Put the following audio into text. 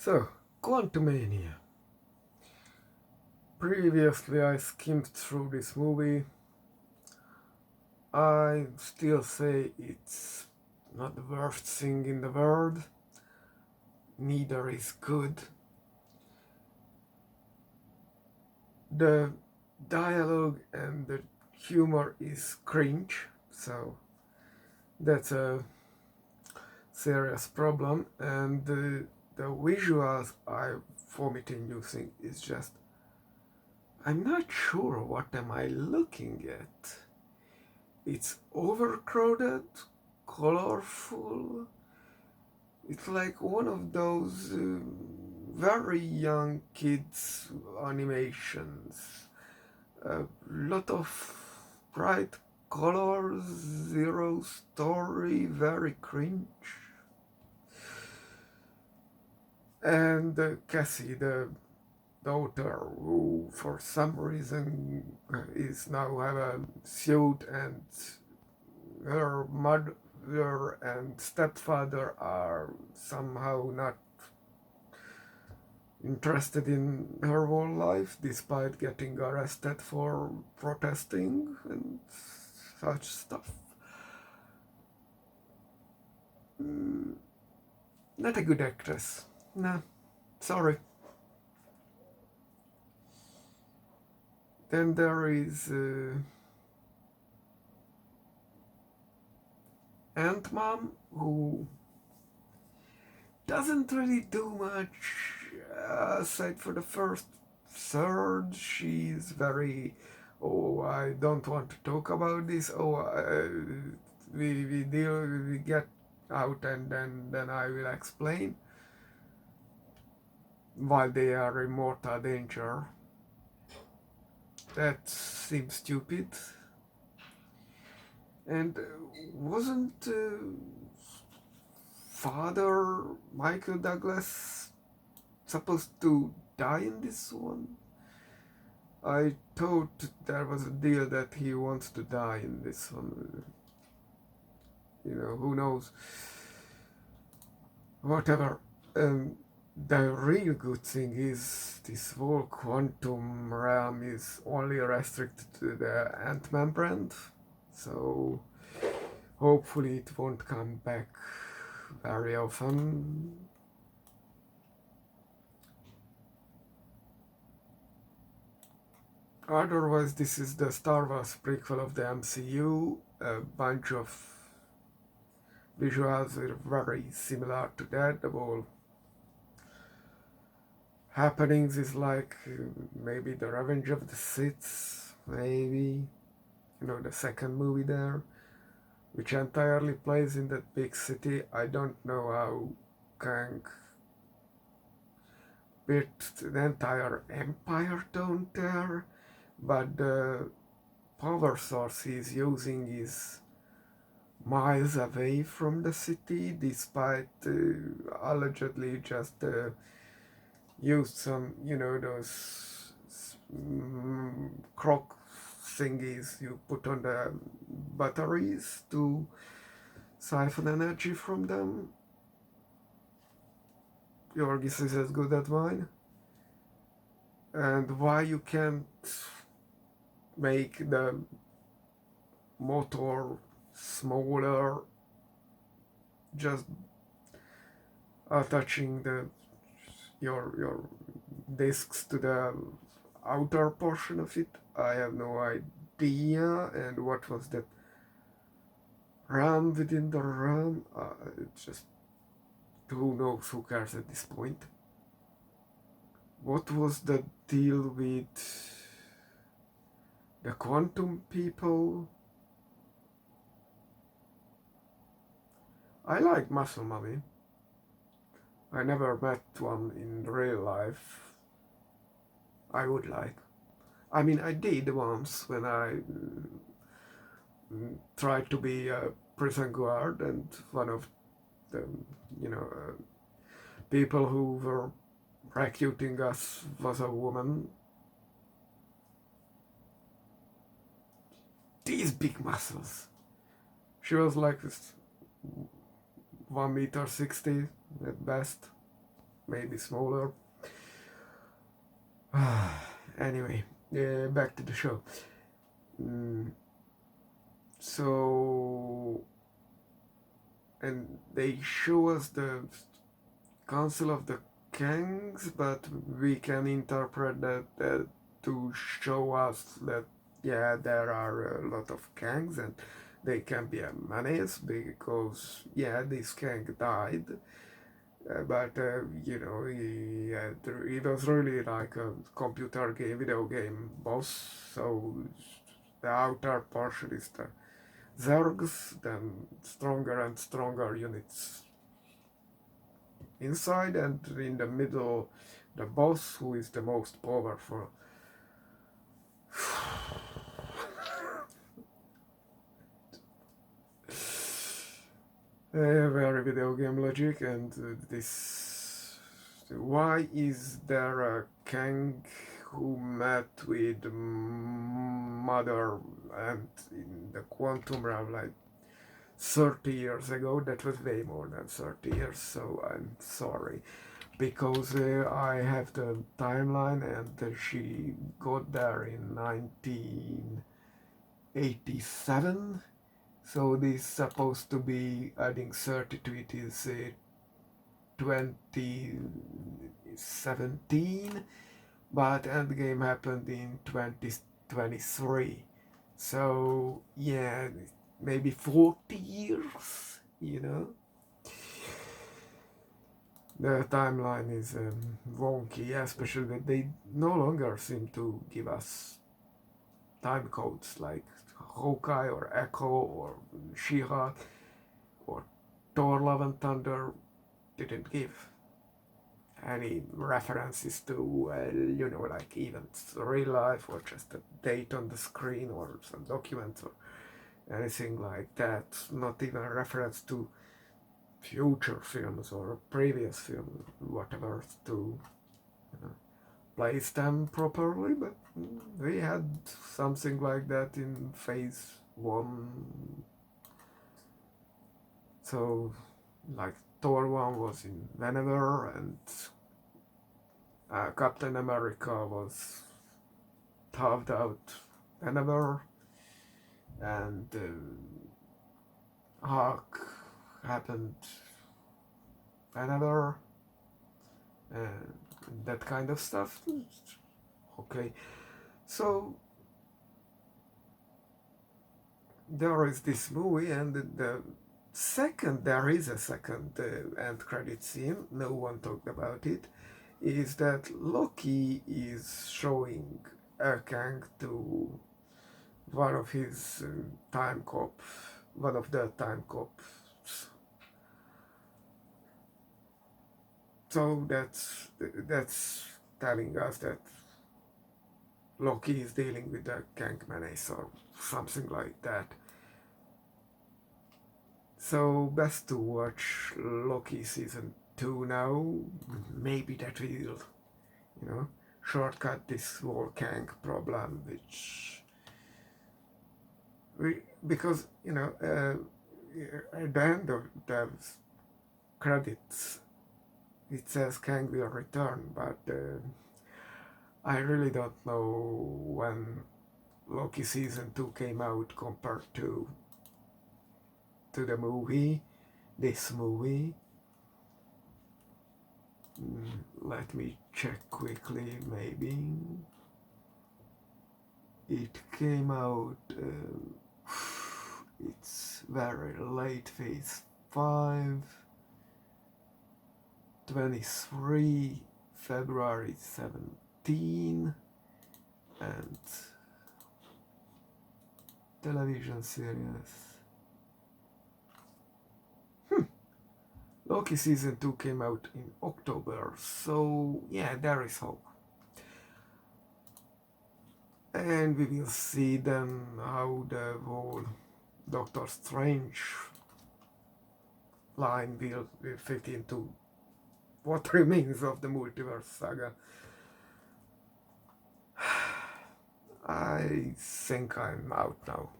So, Quantumania. Previously, I skimmed through this movie. I still say it's not the worst thing in the world. Neither is good. The dialogue and the humor is cringe, so that's a serious problem. And the visuals I vomit inducing is just, I'm not sure what am I looking at. It's overcrowded, colorful. It's like one of those very young kids animations. A lot of bright colors, zero story, very cringe. And Cassie, the daughter, who for some reason is now have a suit, and her mother and stepfather are somehow not interested in her whole life, despite getting arrested for protesting and such stuff. Not a good actress. Nah, sorry. Then there is Ant-Man, who doesn't really do much aside for the first third. She's very, oh, I don't want to talk about this. Oh, we get out, and then I will explain, while they are in mortal danger. That seems stupid. And wasn't Father Michael Douglas supposed to die in this one? I thought there was a deal that he wants to die in this one. You know, who knows? Whatever. The real good thing is this whole quantum realm is only restricted to the Ant-Man brand, so hopefully it won't come back very often. Otherwise, this is the Star Wars prequel of the MCU. A bunch of visuals are very similar to that. The whole happenings is like maybe the Revenge of the Sith, maybe, you know, the second movie there, which entirely plays in that big city. I don't know how Kang built the entire empire down there, but the power source he's using is miles away from the city, despite allegedly just used some, you know, those crock thingies you put on the batteries to siphon energy from them. Your guess is as good as mine. And why you can't make the motor smaller, just attaching your discs to the outer portion of it, I have no idea. And what was that RAM within the RAM? Just who knows, who cares at this point. What was the deal with the quantum people? I like Muscle Mummy. I never met one in real life. I would like. I mean, I did once when I tried to be a prison guard, and one of the, you know, people who were recruiting us was a woman. These big muscles. She was like 1 meter 60 at best. maybe smaller. Anyway, back to the show. So, and they show us the Council of the Kangs, but we can interpret that to show us that, yeah, there are a lot of Kangs and they can be a menace because, yeah, this Kang died. But you know, he was really like a computer game, video game boss. So the outer portion is the Zergs, then stronger and stronger units inside, and in the middle, the boss, who is the most powerful. Very video game logic, and this. Why is there a Kang who met with Mother and in the quantum realm like 30 years ago? That was way more than 30 years, so I'm sorry. Because I have the timeline, and she got there in 1987. So this is supposed to be adding 30 to it is 2017, but Endgame happened in 2023. So yeah, maybe 40 years, you know. The timeline is wonky, especially that they no longer seem to give us time codes like Hawkeye or Echo or She-Hulk or Thor Love and Thunder didn't give any references to, you know, like events, real life, or just a date on the screen or some documents or anything like that. Not even a reference to future films or previous films, whatever, to, you know, place them properly. But we had something like that in phase 1. So like Thor 1 was in whenever, and Captain America was carved out whenever, and Hulk happened whenever, and that kind of stuff. Okay, so there is this movie, and there is a second end credit scene, no one talked about it, is that Loki is showing Kang to one of his one of the time cops. So that's telling us that Loki is dealing with the Kang menace or something like that. So best to watch Loki season 2 now. Maybe that will, you know, shortcut this whole Kang problem, because, you know, at the end of the credits it says Kang will return, but I really don't know when Loki season 2 came out compared to the movie, this movie. Let me check quickly. Maybe it came out, it's very late, phase 5, 23 February 17, and television series. Loki season 2 came out in October, so yeah, there is hope. And we will see then how the whole Doctor Strange line will fit into what remains of the multiverse saga. I think I'm out now.